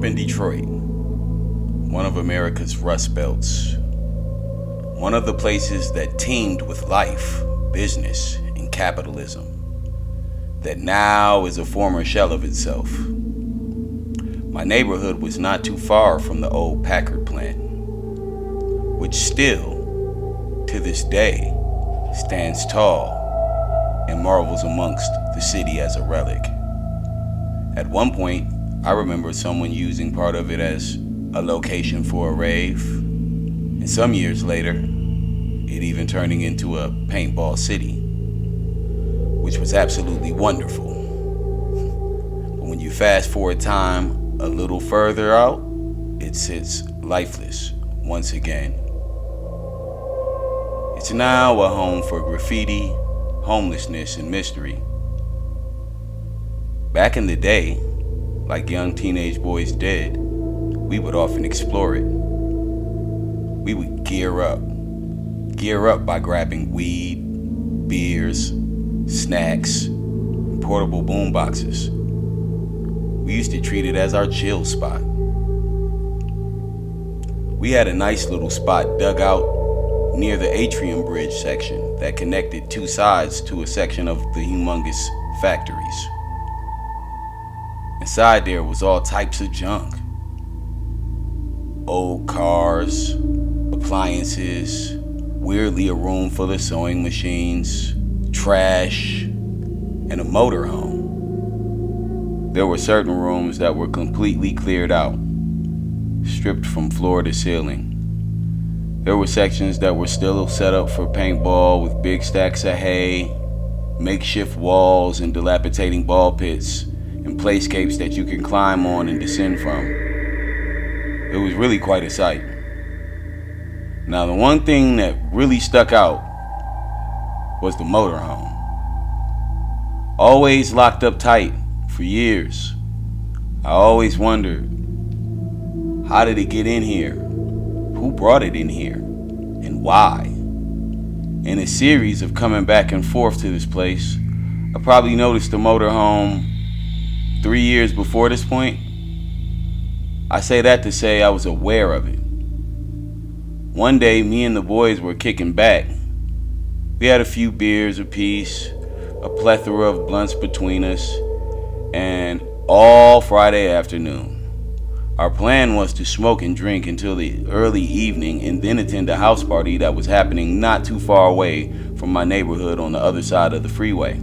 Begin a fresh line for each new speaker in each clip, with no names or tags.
up in Detroit, one of America's rust belts, one of the places that teemed with life, business, and capitalism, that now is a former shell of itself. My neighborhood was not too far from the old Packard plant, which still, to this day, stands tall and marvels amongst the city as a relic. At one point, I remember someone using part of it as a location for a rave, and some years later, it even turning into a paintball city, which was absolutely wonderful. But when you fast forward time a little further out, it sits lifeless once again. It's now a home for graffiti, homelessness, and mystery. Back in the day, like young teenage boys did, we would often explore it. We would gear up by grabbing weed, beers, snacks, and portable boom boxes. We used to treat it as our chill spot. We had a nice little spot dug out near the atrium bridge section that connected two sides to a section of the humongous factories. Inside there was all types of junk. Old cars, appliances, weirdly a room full of sewing machines, trash, and a motorhome. There were certain rooms that were completely cleared out, stripped from floor to ceiling. There were sections that were still set up for paintball with big stacks of hay, makeshift walls and dilapidating ball pits, and playscapes that you can climb on and descend from. It was really quite a sight. Now, the one thing that really stuck out was the motorhome. Always locked up tight for years. I always wondered, how did it get in here? Who brought it in here? And why? In a series of coming back and forth to this place, I probably noticed the motorhome 3 years before this point. I say that to say I was aware of it. One day, me and the boys were kicking back. We had a few beers apiece, a plethora of blunts between us, and all Friday afternoon. Our plan was to smoke and drink until the early evening and then attend a house party that was happening not too far away from my neighborhood on the other side of the freeway.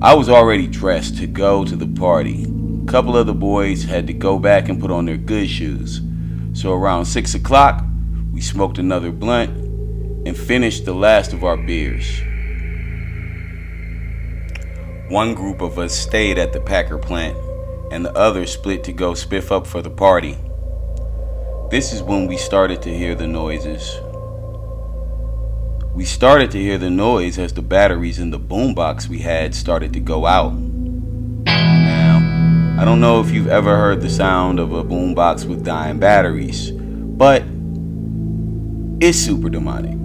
I was already dressed to go to the party. A couple of the boys had to go back and put on their good shoes. So around 6 o'clock, we smoked another blunt and finished the last of our beers. One group of us stayed at the Packard plant, and the other split to go spiff up for the party. This is when we started to hear the noises. We started to hear the noise as the batteries in the boombox we had started to go out. Now, I don't know if you've ever heard the sound of a boombox with dying batteries, but it's super demonic.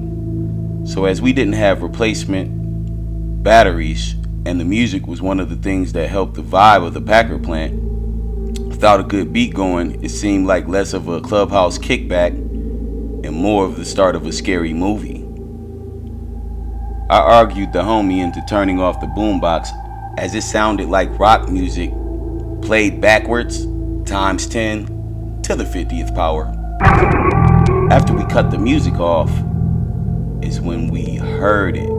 So as we didn't have replacement batteries, and the music was one of the things that helped the vibe of the Packard plant, without a good beat going, it seemed like less of a clubhouse kickback and more of the start of a scary movie. I argued the homie into turning off the boombox as it sounded like rock music played backwards times 10 to the 50th power. After we cut the music off is when we heard it.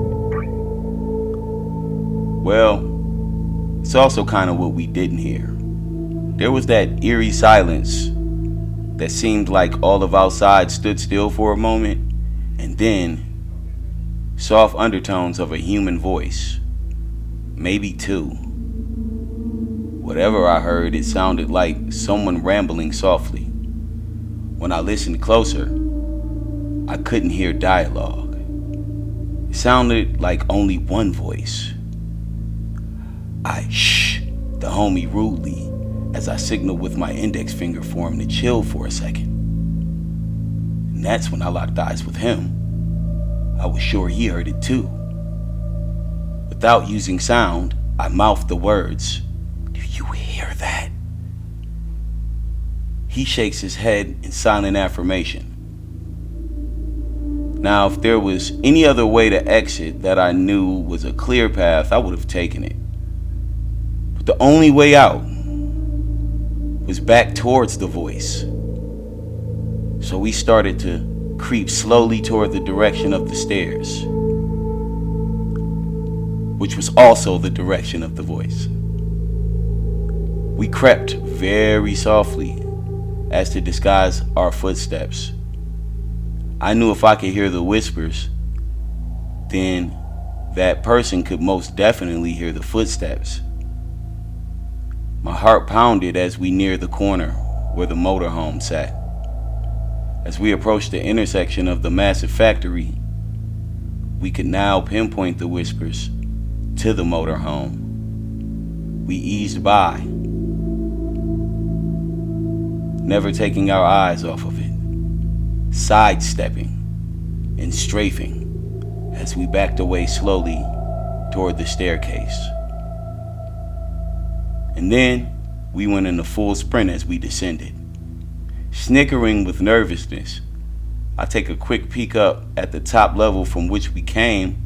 Well, it's also kind of what we didn't hear. There was that eerie silence that seemed like all of outside stood still for a moment, and then soft undertones of a human voice, maybe two. Whatever I heard, it sounded like someone rambling softly. When I listened closer, I couldn't hear dialogue. It sounded like only one voice. I shh the homie rudely as I signaled with my index finger for him to chill for a second. And that's when I locked eyes with him. I was sure he heard it too. Without using sound, I mouthed the words, "Do you hear that?" He shakes his head in silent affirmation. Now, if there was any other way to exit that I knew was a clear path, I would have taken it. But the only way out was back towards the voice. So we started to creep slowly toward the direction of the stairs, which was also the direction of the voice. We crept very softly as to disguise our footsteps. I knew if I could hear the whispers, then that person could most definitely hear the footsteps. My heart pounded as we neared the corner where the motorhome sat. As we approached the intersection of the massive factory, we could now pinpoint the whispers to the motorhome. We eased by, never taking our eyes off of it, sidestepping and strafing as we backed away slowly toward the staircase. And then we went in a full sprint as we descended. Snickering with nervousness, I take a quick peek up at the top level from which we came,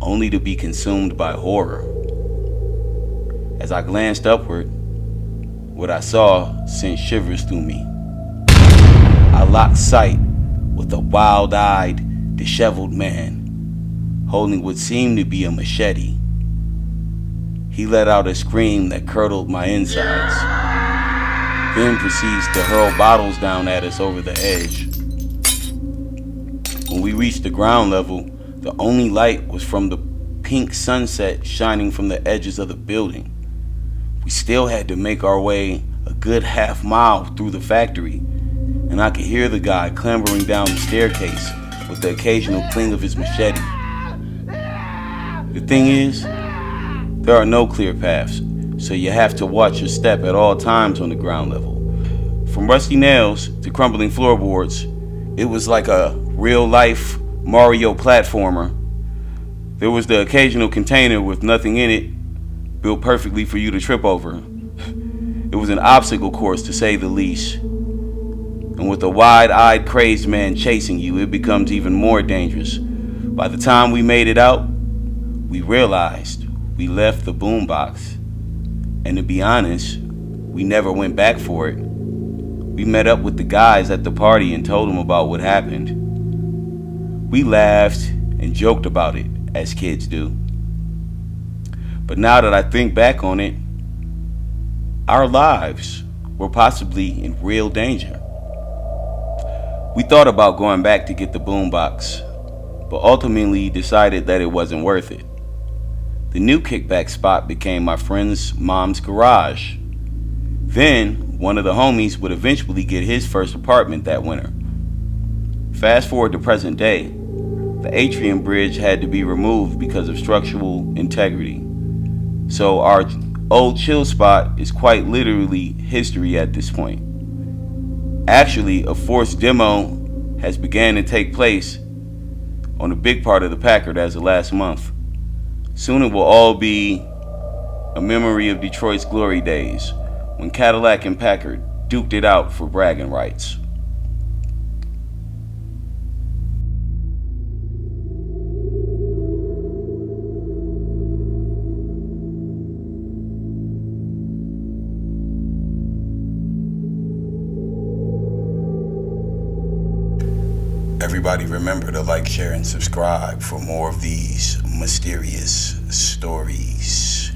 only to be consumed by horror. As I glanced upward, what I saw sent shivers through me. I locked sight with a wild-eyed, disheveled man holding what seemed to be a machete. He let out a scream that curdled my insides, then proceeds to hurl bottles down at us over the edge. When we reached the ground level, the only light was from the pink sunset shining from the edges of the building. We still had to make our way a good half mile through the factory, and I could hear the guy clambering down the staircase with the occasional cling of his machete. The thing is, there are no clear paths, so you have to watch your step at all times on the ground level. From rusty nails to crumbling floorboards, it was like a real-life Mario platformer. There was the occasional container with nothing in it, built perfectly for you to trip over. It was an obstacle course, to say the least. And with a wide-eyed, crazed man chasing you, it becomes even more dangerous. By the time we made it out, we realized we left the boombox. And to be honest, we never went back for it. We met up with the guys at the party and told them about what happened. We laughed and joked about it, as kids do. But now that I think back on it, our lives were possibly in real danger. We thought about going back to get the boombox, but ultimately decided that it wasn't worth it. The new kickback spot became my friend's mom's garage. Then, one of the homies would eventually get his first apartment that winter. Fast forward to present day, the atrium bridge had to be removed because of structural integrity. So our old chill spot is quite literally history at this point. Actually, a forced demo has began to take place on a big part of the Packard as of last month. Soon it will all be a memory of Detroit's glory days, when Cadillac and Packard duked it out for bragging rights. Everybody remember to like, share, and subscribe for more of these mysterious stories.